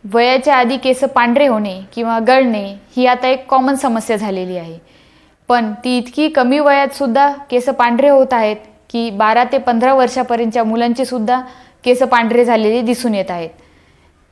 वयाच्या आधी केस पांढरे होणे किंवा गळणे ही आता एक कॉमन समस्या झालेली आहे। पण ती इतकी कमी वयात सुद्धा केस पांढरे होत आहेत की 12 ते 15 वर्षापर्यंतच्या मुलांचे सुद्धा केस पांढरे झालेले दिसून येत आहेत।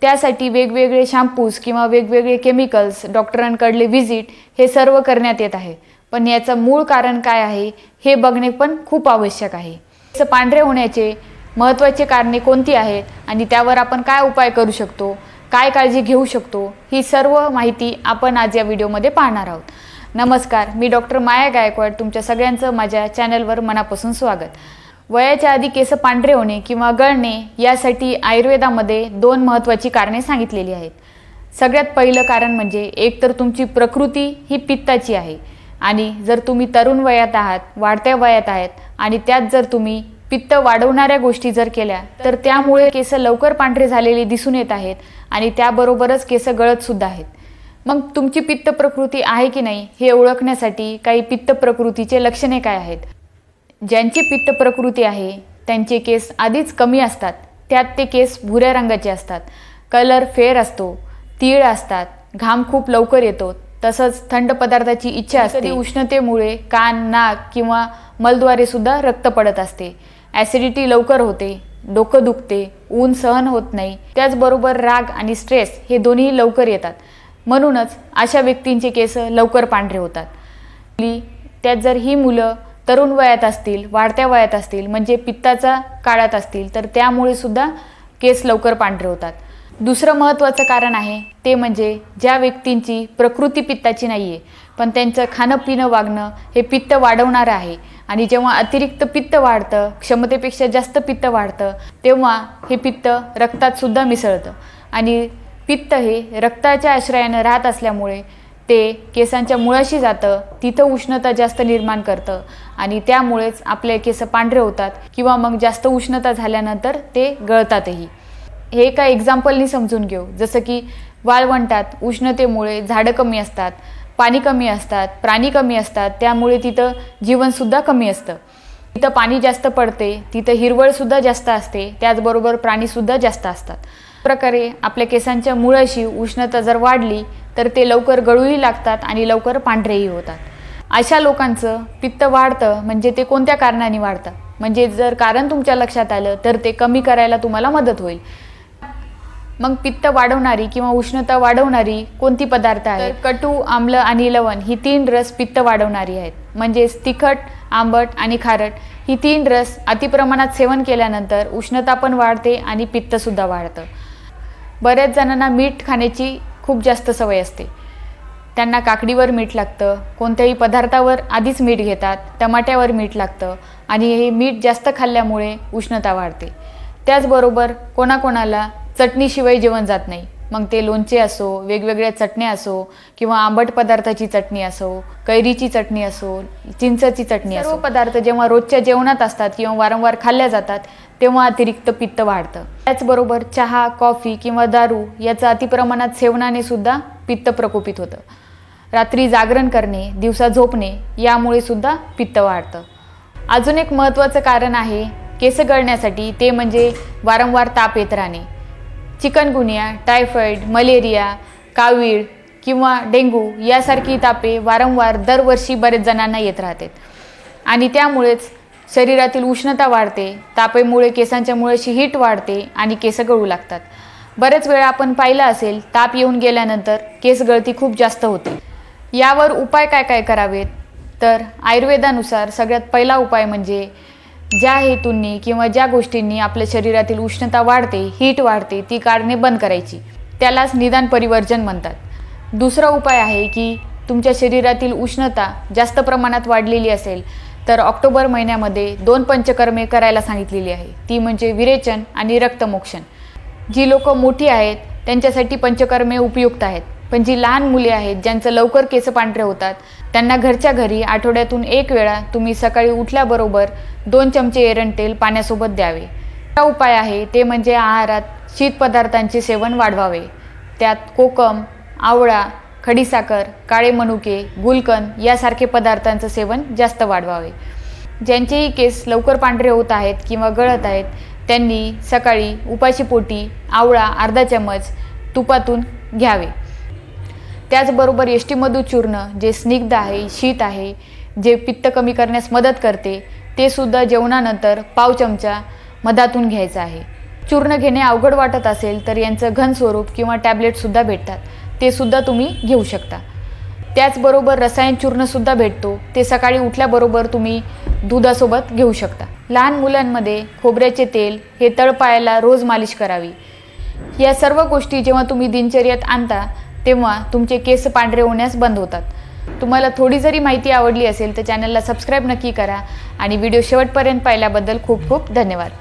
त्यासाठी वेगवेगळे शॅम्पूज किंवा वेगवेगळे केमिकल्स, डॉक्टरांकडले व्हिजिट हे सर्व करण्यात येत आहे। पण याचं मूळ कारण काय आहे हे बघणे पण खूप आवश्यक आहे। केस पांढरे होण्याचे महत्त्वाचे कारणे कोणती आहेत आणि त्यावर आपण काय उपाय करू शकतो, काय काळजी घेऊ शकतो, ही सर्व माहिती आपण आज या व्हिडिओमध्ये पाहणार आहोत। नमस्कार, मी डॉक्टर माया गायकवाड तुमच्या सगळ्यांचं माझ्या चॅनलवर मनापासून स्वागत। वयाच्या आधी केस पांढरे होणे किंवा गळणे यासाठी आयुर्वेदामध्ये 2 महत्त्वाची कारणे सांगितलेली आहेत। सगळ्यात पहिलं कारण म्हणजे एक तर तुमची प्रकृती ही पित्ताची आहे आणि जर तुम्ही तरुण वयात आहात, वाढत्या वयात आहात आणि त्यात जर तुम्ही पित्त वाढवणाऱ्या गोष्टी जर केल्या तर त्यामुळे केस लवकर पांढरे झालेले दिसून येत आहेत आणि त्याबरोबरच केस गळत सुद्धा आहेत। मग तुमची पित्त प्रकृती आहे की नाही हे ओळखण्यासाठी काही पित्त प्रकृतीचे लक्षणे काय आहेत। ज्यांची पित्त प्रकृती आहे त्यांचे केस आधीच कमी असतात, त्यात ते केस भुऱ्या रंगाचे असतात, कलर फेअर असतो, तीळ असतात, घाम खूप लवकर येतो, तसंच थंड पदार्थाची इच्छा असते, उष्णतेमुळे कान, नाक किंवा मलद्वारे सुद्धा रक्त पडत असते, ॲसिडिटी लवकर होते, डोकं दुखते, ऊन सहन होत नाही, त्याचबरोबर राग आणि स्ट्रेस हे दोन्ही लवकर येतात। म्हणूनच अशा व्यक्तींचे केस लवकर पांढरे होतात। त्यात जर ही मुलं तरुण वयात असतील, वाढत्या वयात असतील, म्हणजे पित्ताचा काळात असतील तर त्यामुळे सुद्धा केस लवकर पांढरे होतात। दुसरं महत्त्वाचं कारण आहे ते म्हणजे ज्या व्यक्तींची प्रकृती पित्ताची नाही आहे पण त्यांचं खाणं पिणं वागणं हे पित्त वाढवणारं आहे आणि जेव्हा अतिरिक्त पित्त वाढतं, क्षमतेपेक्षा जास्त पित्त वाढतं, तेव्हा हे पित्त रक्तात सुद्धा मिसळतं आणि पित्त हे रक्ताच्या आश्रयाने राहत असल्यामुळे ते केसांच्या मुळाशी जातं, तिथं उष्णता जास्त निर्माण करतं आणि त्यामुळेच आपले केस पांढरे होतात किंवा मग जास्त उष्णता झाल्यानंतर ते गळतातही। हे एका एक्झाम्पलनी समजून घेऊ, जसं की वाळवंटात उष्णतेमुळे झाडं कमी असतात, पाणी कमी असतात, प्राणी कमी असतात, त्यामुळे तिथं जीवनसुद्धा कमी असतं। तिथं पाणी जास्त पडते, तिथं हिरवळसुद्धा जास्त असते, त्याचबरोबर प्राणीसुद्धा जास्त असतात। प्रकारे आपल्या केसांच्या मुळाशी उष्णता जर वाढली तर ते लवकर गळूही लागतात आणि लवकर पांढरेही होतात। अशा लोकांचं पित्त वाढतं म्हणजे ते कोणत्या कारणाने वाढतं, म्हणजे जर कारण तुमच्या लक्षात आलं तर ते कमी करायला तुम्हाला मदत होईल। मग पित्त वाढवणारी किंवा उष्णता वाढवणारी कोणती पदार्थ आहेत? कटू, आम्ल आणि लवण ही 3 रस पित्त वाढवणारी आहेत। म्हणजेच तिखट, आंबट आणि खारट ही 3 रस अतिप्रमाणात सेवन केल्यानंतर उष्णता पण वाढते आणि पित्तसुद्धा वाढतं। बऱ्याच जणांना मीठ खाण्याची खूप जास्त सवय असते, त्यांना काकडीवर मीठ लागतं, कोणत्याही पदार्थावर आधीच मीठ घेतात, टमाट्यावर मीठ लागतं आणि हे मीठ जास्त खाल्ल्यामुळे उष्णता वाढते। त्याचबरोबर कोणाकोणाला चटणीशिवाय जेवण जात नाही, मग ते लोणचे असो, वेगवेगळ्या चटण्या असो किंवा आंबट पदार्थाची चटणी असो, कैरीची चटणी असो, चिंचची चटणी असो, सर्व पदार्थ जेव्हा रोजच्या जेवणात असतात किंवा वारंवार खाल्ल्या जातात तेव्हा अतिरिक्त पित्त वाढतं। त्याचबरोबर चहा, कॉफी किंवा दारू याचं अतिप्रमाणात सेवनाने सुद्धा पित्त प्रकोपित होतं। रात्री जागरण करणे, दिवसा झोपणे यामुळे सुद्धा पित्त वाढतं। अजून एक महत्त्वाचं कारण आहे केस गळण्यासाठी, ते म्हणजे वारंवार ताप येत राहणे। चिकनगुनिया, टायफॉइड, मलेरिया, कावीळ किंवा डेंग्यू यासारखी तापे वारंवार दरवर्षी बरेच जणांना येत राहतात आणि त्यामुळेच शरीरातील उष्णता वाढते, तापेमुळे केसांच्या मुळाशी हीट वाढते आणि केस गळू लागतात। बरेच वेळा आपण पाहिलं असेल, ताप येऊन गेल्यानंतर केस गळती खूप जास्त होते। यावर उपाय काय काय करावेत? तर आयुर्वेदानुसार सगळ्यात पहिला उपाय म्हणजे ज्या हेतूंनी किंवा ज्या गोष्टींनी आपल्या शरीरातील उष्णता वाढते, हीट वाढते, ती कारणे बंद करायची, त्यालाच निदान परिवर्जन म्हणतात। दुसरा उपाय आहे की तुमच्या शरीरातील उष्णता जास्त प्रमाणात वाढलेली असेल तर ऑक्टोबर महिन्यामध्ये 2 पंचकर्मे करायला सांगितलेली आहे, ती म्हणजे विरेचन आणि रक्तमोक्षण। जी लोक मोठी आहेत त्यांच्यासाठी पंचकर्मे उपयुक्त आहेत, पण जी लहान मुले आहेत ज्यांचं लवकर केस पांढरे होतात त्यांना घरच्या घरी आठवड्यातून 1 वेळा तुम्ही सकाळी उठल्याबरोबर 2 चमचे एरंड तेल पाण्यासोबत द्यावे। हा उपाय आहे ते म्हणजे आहारात शीत पदार्थांचे सेवन वाढवावे, त्यात कोकम, आवळा, खडीसाखर, काळे मनुके, गुलकंद यासारखे पदार्थांचं सेवन जास्त वाढवावे। ज्यांचेही केस लवकर पांढरे होत आहेत किंवा गळत आहेत त्यांनी सकाळी उपाशी पोटी आवळा अर्धा चमच, तुपातून घ्यावे। त्याचबरोबर यष्टीमधू चूर्ण जे स्निग्ध आहे, शीत आहे, जे पित्त कमी करण्यास मदत करते, ते सुद्धा जेवणानंतर पाव चमचा मधातून घ्यायचं आहे। चूर्ण घेणे अवघड वाटत असेल तर यांचं घन स्वरूप किंवा टॅबलेटसुद्धा भेटतात, ते सुद्धा तुम्ही घेऊ शकता। त्याचबरोबर रसायन चूर्णसुद्धा भेटतो, ते सकाळी उठल्याबरोबर तुम्ही दुधासोबत घेऊ शकता। लहान मुलांमध्ये खोबऱ्याचे तेल हे तळपायाला रोज मालिश करावी। या सर्व गोष्टी जेव्हा तुम्ही दिनचर्येत आणता तेव्हा तुमचे केस पांढरे होण्यास बंद होतात। तुम्हाला थोडी जरी माहिती आवडली असेल तर चॅनलला सबस्क्राईब नक्की करा आणि व्हिडिओ शेवटपर्यंत पाहिल्याबद्दल खूप खूप धन्यवाद।